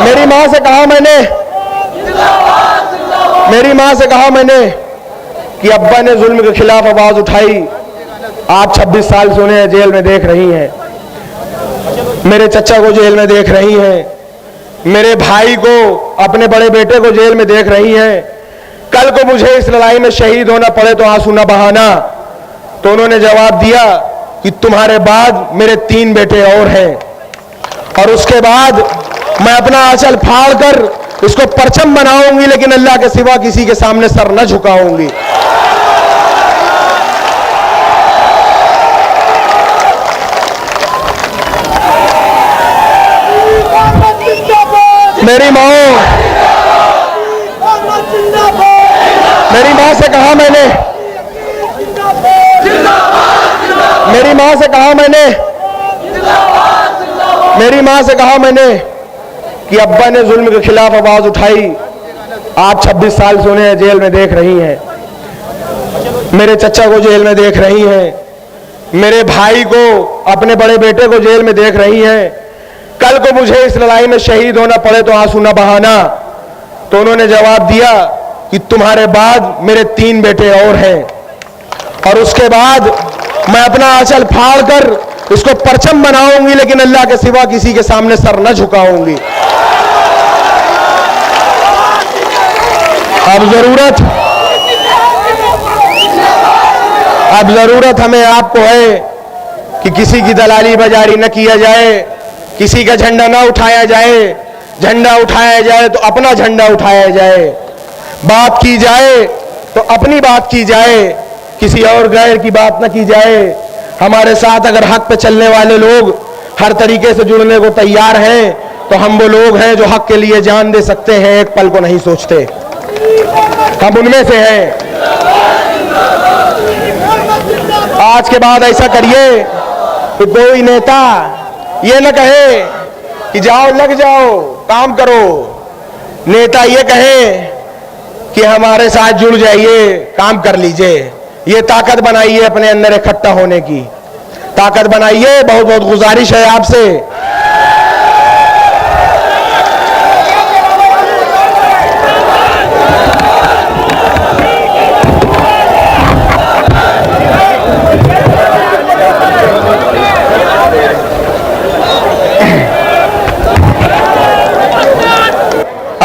मेरी माँ से कहा मैंने कि अब्बा ने जुल्म के खिलाफ आवाज उठाई, आप 26 साल से उन्हें जेल में देख रही हैं, मेरे चचा को जेल में देख रही हैं, मेरे भाई को, अपने बड़े बेटे को जेल में देख रही हैं। कल को मुझे इस लड़ाई में शहीद होना पड़े तो आंसू न बहाना। तो उन्होंने जवाब दिया कि तुम्हारे बाद मेरे 3 बेटे और हैं, और उसके बाद मैं अपना आंचल फाड़ कर इसको परचम बनाऊंगी, लेकिन अल्लाह के सिवा किसी के सामने सर न झुकाऊंगी। मेरी माँ से कहा मैंने कि अब्बा ने जुल्म के खिलाफ आवाज उठाई, आप 26 साल से उन्हें जेल में देख रही हैं, मेरे चचा को जेल में देख रही हैं, मेरे भाई को, अपने बड़े बेटे को जेल में देख रही हैं। कल को मुझे इस लड़ाई में शहीद होना पड़े तो आंसू न बहाना। तो उन्होंने जवाब दिया कि तुम्हारे बाद मेरे 3 बेटे और हैं, और उसके बाद मैं अपना आंचल फाड़ कर इसको परचम बनाऊंगी, लेकिन अल्लाह के सिवा किसी के सामने सर न झुकाऊंगी। अब जरूरत हमें आपको है कि किसी की दलाली बाजारी न किया जाए, किसी का झंडा ना उठाया जाए। झंडा उठाया जाए तो अपना झंडा उठाया जाए, बात की जाए तो अपनी बात की जाए, किसी और गैर की बात न की जाए। हमारे साथ अगर हक पे चलने वाले लोग हर तरीके से जुड़ने को तैयार हैं, तो हम वो लोग हैं जो हक के लिए जान दे सकते हैं, एक पल को नहीं सोचते। हम उनमें से हैं। आज के बाद ऐसा करिए कि कोई नेता ये न कहे कि जाओ लग जाओ काम करो, नेता ये कहे कि हमारे साथ जुड़ जाइए, काम कर लीजिए। ये ताकत बनाइए, अपने अंदर इकट्ठा होने की ताकत बनाइए। बहुत बहुत गुजारिश है आपसे।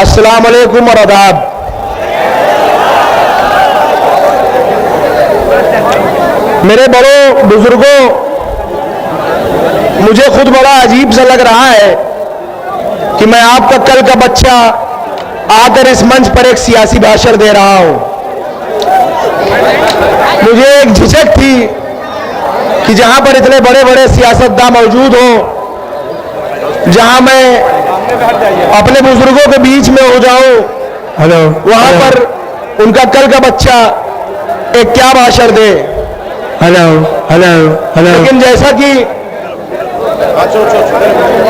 अस्सलाम वालेकुम और आदाब। मेरे बड़ों बुजुर्गों, मुझे खुद बड़ा अजीब सा लग रहा है कि मैं आपका कल का बच्चा आकर इस मंच पर एक सियासी भाषण दे रहा हूं। मुझे एक झिझक थी कि जहां पर इतने बड़े बड़े सियासतदान मौजूद हों, जहां मैं अपने बुजुर्गों के बीच में हो जाऊं, वहां पर उनका कल का बच्चा एक क्या भाषण दे।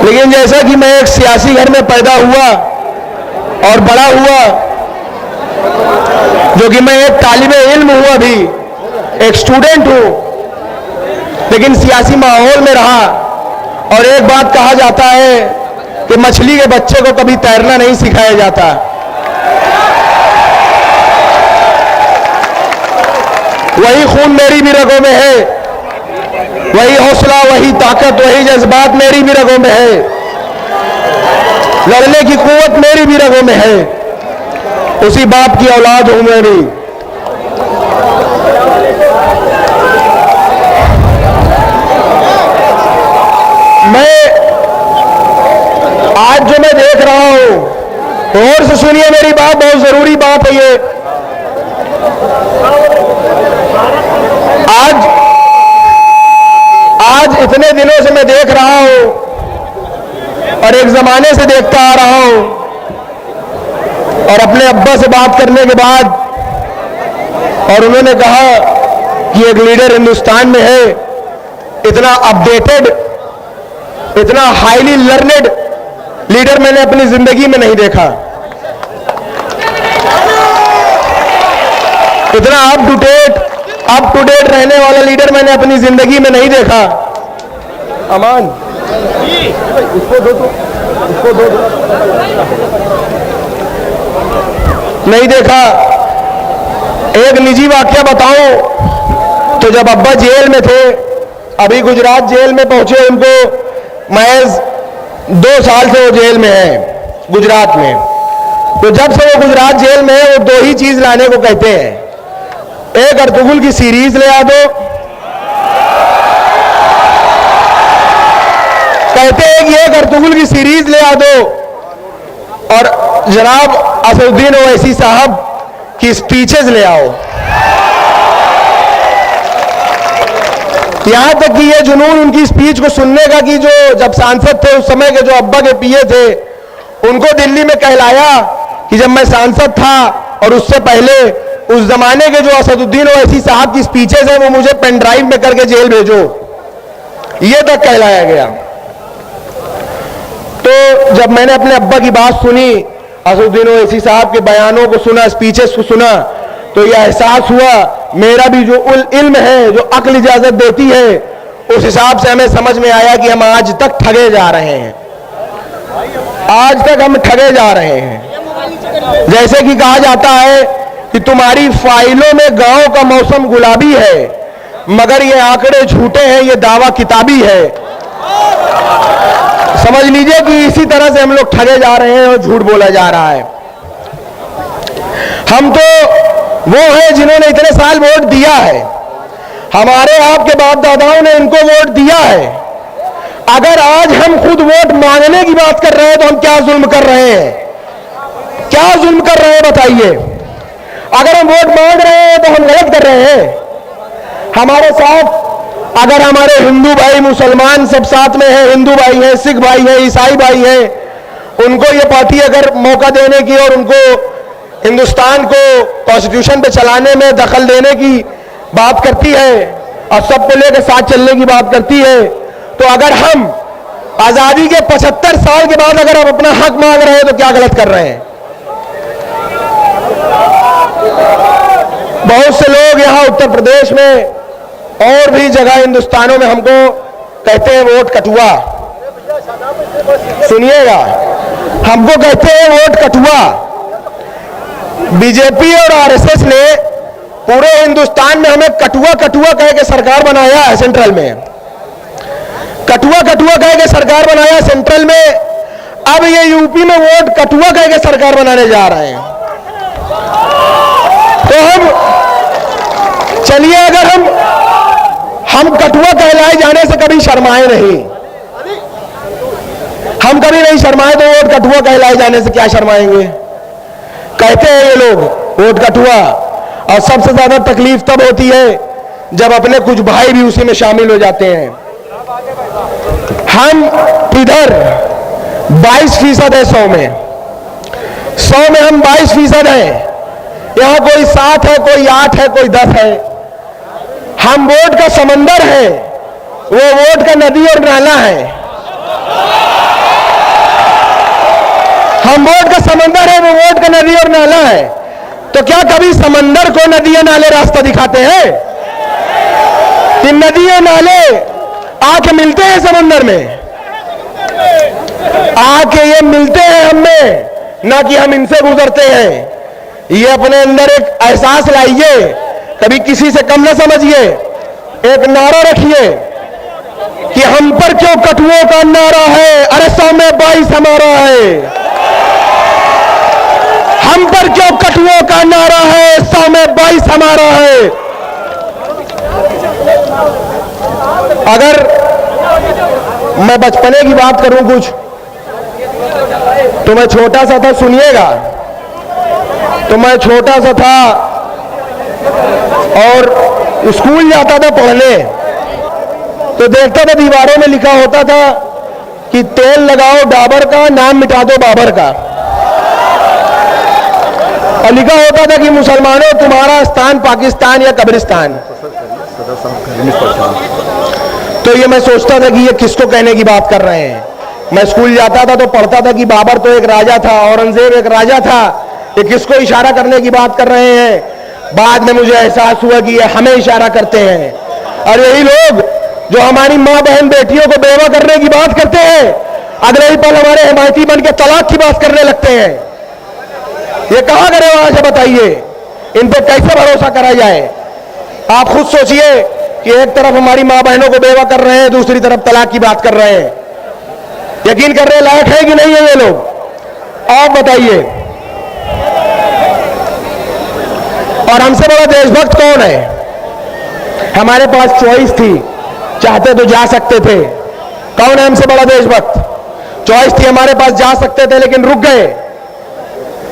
लेकिन जैसा कि मैं एक सियासी घर में पैदा हुआ और बड़ा हुआ, जो कि मैं एक तालिबे इल्म हूं, अभी एक स्टूडेंट हूं, लेकिन सियासी माहौल में रहा। और एक बात कहा जाता है कि मछली के बच्चे को कभी तैरना नहीं सिखाया जाता। वही खून मेरी भी रगों में है, वही हौसला, वही ताकत, वही जज्बात मेरी भी रगों में है, लड़ने की कुव्वत मेरी भी रगों में है। उसी बाप की औलाद हूं मैं भी। मैं आज जो मैं देख रहा हूं, गौर से सुनिए मेरी बात, बहुत जरूरी बात है ये। आज इतने दिनों से मैं देख रहा हूं और एक जमाने से देखता आ रहा हूं, और अपने अब्बा से बात करने के बाद, और उन्होंने कहा कि एक लीडर हिंदुस्तान में है, इतना अपडेटेड, इतना हाईली लर्नेड लीडर मैंने अपनी जिंदगी में नहीं देखा। इतना अप टू डेट रहने वाला लीडर मैंने अपनी जिंदगी में नहीं देखा। अमान नहीं देखा। एक निजी वाकया बताऊं तो जब अब्बा जेल में थे, अभी गुजरात जेल में पहुंचे, उनको महज 2 साल से वो जेल में है गुजरात में। तो जब से वो गुजरात जेल में है, वो 2 ही चीज लाने को कहते हैं। एक अर्तुगरुल की सीरीज ले आ दो, कहते हैं कि एक अर्तुगरुल की सीरीज ले आ दो, और जनाब असदुद्दीन ओवैसी साहब की स्पीचेस ले आओ। यहां तक कि ये जुनून उनकी स्पीच को सुनने का कि जो जब सांसद थे उस समय के जो अब्बा के पीए थे, उनको दिल्ली में कहलाया कि जब मैं सांसद था और उससे पहले उस जमाने के जो असदुद्दीन ओवैसी साहब की स्पीचेस हैं वो मुझे पेन ड्राइव में करके जेल भेजो, ये तक कहलाया गया। तो जब मैंने अपने अब्बा की बात सुनी, असदुद्दीन ओवैसी साहब के बयानों को सुना, स्पीचेस को सुना, तो यह एहसास हुआ मेरा भी जो इल्म है, जो अक्ल इजाजत देती है, उस हिसाब से हमें समझ में आया कि हम आज तक ठगे जा रहे हैं, आज तक हम ठगे जा रहे हैं। जैसे कि कहा जाता है कि तुम्हारी फाइलों में गांव का मौसम गुलाबी है, मगर ये आंकड़े झूठे हैं, ये दावा किताबी है। समझ लीजिए कि इसी तरह से हम लोग ठगे जा रहे हैं और झूठ बोला जा रहा है। हम तो वो हैं जिन्होंने इतने साल वोट दिया है, हमारे आपके बाप दादाओं ने इनको वोट दिया है। अगर आज हम खुद वोट मांगने की बात कर रहे हैं तो हम क्या जुल्म कर रहे हैं, क्या जुल्म कर रहे हैं बताइए। अगर हम वोट मांग रहे हैं तो हम गलत कर रहे हैं। हमारे साथ अगर हमारे हिंदू भाई, मुसलमान सब साथ में हैं, हिंदू भाई हैं, सिख भाई हैं, ईसाई भाई हैं, उनको ये पार्टी अगर मौका देने की और उनको हिंदुस्तान को कॉन्स्टिट्यूशन पे चलाने में दखल देने की बात करती है और सबको लेकर साथ चलने की बात करती है, तो अगर हम आजादी के 75 साल के बाद अगर हम अपना हक मांग रहे हैं तो क्या गलत कर रहे हैं। बहुत से लोग यहां उत्तर प्रदेश में और भी जगह हिंदुस्तानों में हमको कहते हैं वोट कटुआ। सुनिएगा, हमको कहते हैं वोट कटुआ। बीजेपी और आरएसएस ने पूरे हिंदुस्तान में हमें कटुआ कटुआ कह के सरकार बनाया है। सेंट्रल में कटुआ कटुआ कह के सरकार बनाया सेंट्रल में। अब ये यूपी में वोट कटुआ कह के सरकार बनाने जा रहे हैं। तो हम चलिए, अगर हम कटुआ कहलाए जाने से कभी शर्माए नहीं, हम कभी नहीं शर्माए, तो वोट कटुआ कहलाए जाने से क्या शर्माएंगे। कहते हैं ये लोग वोट कटुआ, और सबसे ज्यादा तकलीफ तब होती है जब अपने कुछ भाई भी उसी में शामिल हो जाते हैं। हम इधर 22% है 100 में, 100 में हम 22% हैं। यहां कोई 7 है, कोई 8 है, कोई 10 है। हम वोट का समंदर है, वो वोट का नदी और नाला है। हम वोट का समंदर है, वो वोट का नदी और नाला है। तो क्या कभी समंदर को नदी और नाले रास्ता दिखाते हैं कि नदी और नाले आके मिलते हैं समंदर में, आके ये मिलते हैं हमें, ना कि हम इनसे गुजरते हैं। ये अपने अंदर एक एहसास लाइए, कभी किसी से कम ना समझिए। एक नारा रखिए कि हम पर क्यों कटुओं का नारा है, अरे 100 में 22 हमारा है। हम पर क्यों कटुओं का नारा है, 100 में 22 हमारा है। अगर मैं बचपने की बात करूं कुछ, तो मैं छोटा सा था, सुनिएगा। तो मैं छोटा सा था और स्कूल जाता था पढ़ने, तो देखता था दीवारों में लिखा होता था कि तेल लगाओ डाबर का, नाम मिटा दो बाबर का। और लिखा होता था कि मुसलमानों तुम्हारा स्थान पाकिस्तान या कब्रिस्तान। तो ये मैं सोचता था कि ये किसको कहने की बात कर रहे हैं। मैं स्कूल जाता था तो पढ़ता था कि बाबर तो एक राजा था, औरंगजेब एक राजा था, ये किसको इशारा करने की बात कर रहे हैं। बाद में मुझे एहसास हुआ कि ये हमें इशारा करते हैं। और यही लोग जो हमारी मां बहन बेटियों को बेवा करने की बात करते हैं, अगले ही पल हमारे हिमायती बन के तलाक की बात करने लगते हैं। ये कहां करे वहां से बताइए, इन पे कैसे भरोसा करा जाए? आप खुद सोचिए कि एक तरफ हमारी मां बहनों को बेवा कर रहे हैं, दूसरी तरफ तलाक की बात कर रहे हैं। यकीन करने लायक है कि नहीं है ये लोग? आप बताइए। और हमसे बड़ा देशभक्त कौन है? हमारे पास चॉइस थी, चाहते तो जा सकते थे। कौन है हमसे बड़ा देशभक्त? चॉइस थी, हमारे पास जा सकते थे लेकिन रुक गए।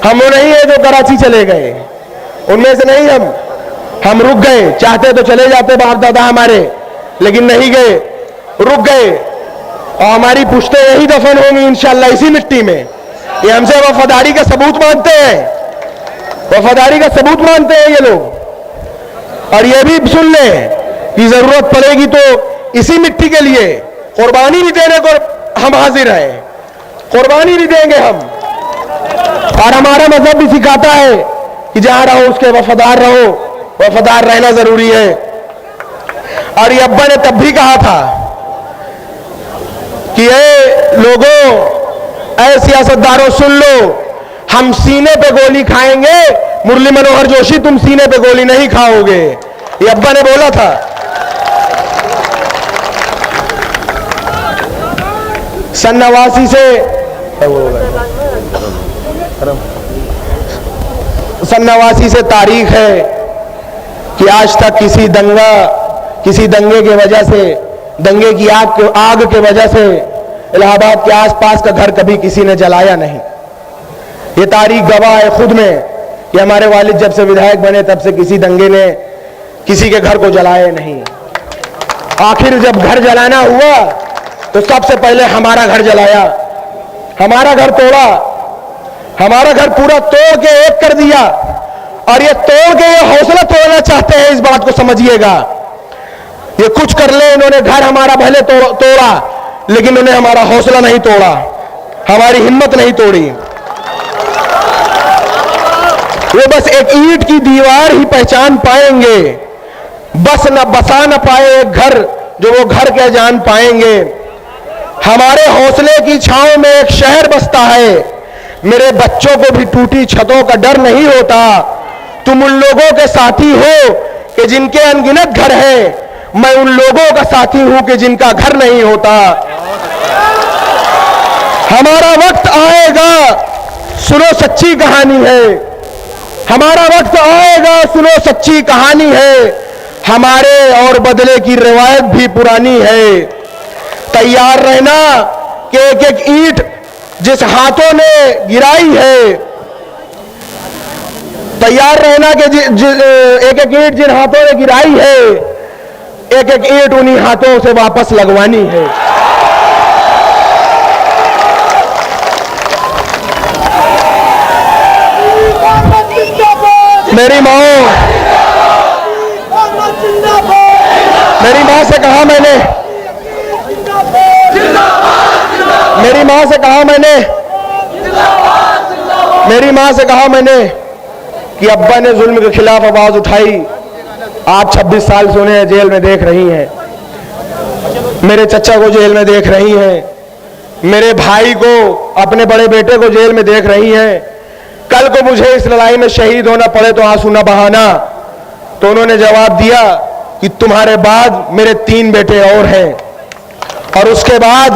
हम वो नहीं है जो कराची चले गए, उनमें से नहीं हम रुक गए। चाहते तो चले जाते बाप दादा हमारे, लेकिन नहीं गए, रुक गए। और हमारी पुश्तें यही दफन होंगी इंशाअल्लाह इसी मिट्टी में। ये हमसे वफादारी का सबूत मानते हैं, वफादारी का सबूत मानते हैं ये लोग। और ये भी सुन लें कि जरूरत पड़ेगी तो इसी मिट्टी के लिए कुर्बानी भी देने को हम हाजिर हैं, कुर्बानी भी देंगे हम। और हमारा मजहब भी सिखाता है कि जहां रहो उसके वफादार रहो, वफादार रहना जरूरी है। और ये अब्बा ने तब भी कहा था कि ये लोगों, ऐ सियासतदारों सुन लो, हम सीने पे गोली खाएंगे, मुरली मनोहर जोशी तुम सीने पे गोली नहीं खाओगे। ये अब्बा ने बोला था। सन 89 से तारीख है कि आज तक किसी दंगे के वजह से, दंगे की आग के वजह से इलाहाबाद के आसपास का घर कभी किसी ने जलाया नहीं। ये तारीख गवाह है खुद में कि हमारे वालिद जब से विधायक बने तब से किसी दंगे ने किसी के घर को जलाया नहीं। आखिर जब घर जलाना हुआ तो सबसे पहले हमारा घर जलाया, हमारा घर तोड़ा, हमारा घर पूरा तोड़ के एक कर दिया। और ये तोड़ के ये हौसला तोड़ना चाहते हैं, इस बात को समझिएगा। ये कुछ कर ले, इन्होंने घर हमारा भले तोड़ा लेकिन उन्हें हमारा हौसला नहीं तोड़ा, हमारी हिम्मत नहीं तोड़ी। वो बस एक ईंट की दीवार ही पहचान पाएंगे, बस न बसा न पाए एक घर जो वो घर के जान पाएंगे। हमारे हौसले की छांव में एक शहर बसता है, मेरे बच्चों को भी टूटी छतों का डर नहीं होता। तुम उन लोगों के साथी हो कि जिनके अनगिनत घर है, मैं उन लोगों का साथी हूं कि जिनका घर नहीं होता। हमारा वक्त आएगा, सुनो सच्ची कहानी है, हमारा वक्त आएगा, सुनो सच्ची कहानी है। हमारे और बदले की रिवायत भी पुरानी है। तैयार रहना कि एक एक ईंट जिस हाथों ने गिराई है, तैयार रहना कि एक एक ईंट जिन हाथों ने गिराई है, एक एक ईंट उन्हीं हाथों से वापस लगवानी है। मेरी माँ से कहा मैंने, मेरी माँ से कहा मैंने कि अब्बा ने जुल्म के खिलाफ आवाज उठाई, आप 26 साल से उन्हें जेल में देख रही हैं, मेरे चचा को जेल में देख रही हैं, मेरे भाई को, अपने बड़े बेटे को जेल में देख रही हैं। कल को मुझे इस लड़ाई में शहीद होना पड़े तो आंसू न बहाना। तो उन्होंने जवाब दिया कि तुम्हारे बाद मेरे 3 बेटे और हैं, और उसके बाद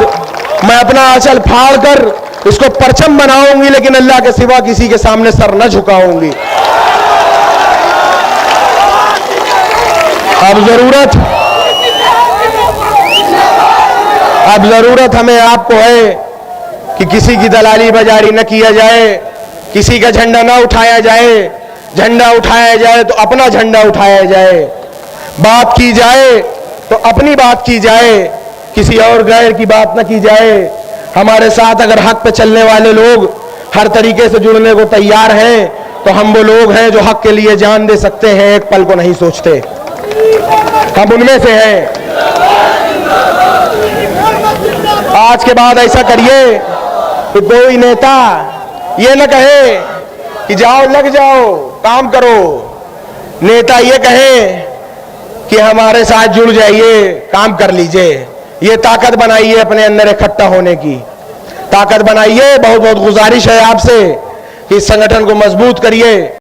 मैं अपना आंचल फाड़ कर इसको परचम बनाऊंगी, लेकिन अल्लाह के सिवा किसी के सामने सर न झुकाऊंगी। अब जरूरत हमें आपको है कि किसी की दलाली बाजारी न किया जाए, किसी का झंडा ना उठाया जाए। झंडा उठाया जाए तो अपना झंडा उठाया जाए, बात की जाए तो अपनी बात की जाए, किसी और गैर की बात न की जाए। हमारे साथ अगर हक पे चलने वाले लोग हर तरीके से जुड़ने को तैयार हैं तो हम वो लोग हैं जो हक के लिए जान दे सकते हैं, एक पल को नहीं सोचते। हम उनमें से हैं। आज के बाद ऐसा करिए कि कोई नेता ये न कहे कि जाओ लग जाओ काम करो। नेता ये कहे कि हमारे साथ जुड़ जाइए, काम कर लीजिए। ये ताकत बनाइए अपने अंदर इकट्ठा होने की, ताकत बनाइए। बहुत बहुत गुजारिश है आपसे कि इस संगठन को मजबूत करिए।